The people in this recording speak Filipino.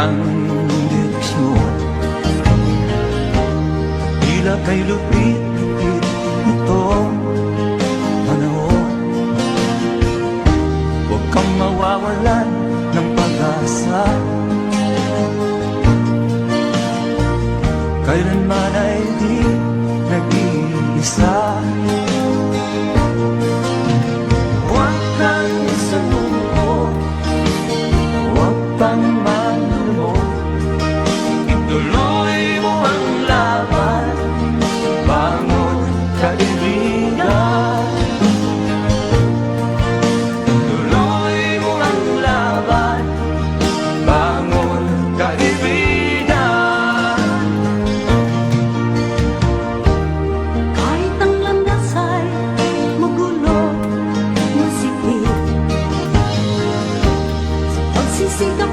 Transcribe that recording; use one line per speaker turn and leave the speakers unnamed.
ang direksyon. Tila kay lupit-lupit itong panahon. Huwag kang mawawalan ng pag-asa, kailanman ay di nag-iisa. Huwag kang sumuko, huwag pang manlumot, ituloy mo ang laban, bangon kaibigan. Ituloy mo ang laban, bangon kaibigan.
Kahit ang landas ay magulo, masikip, sa pagsisikap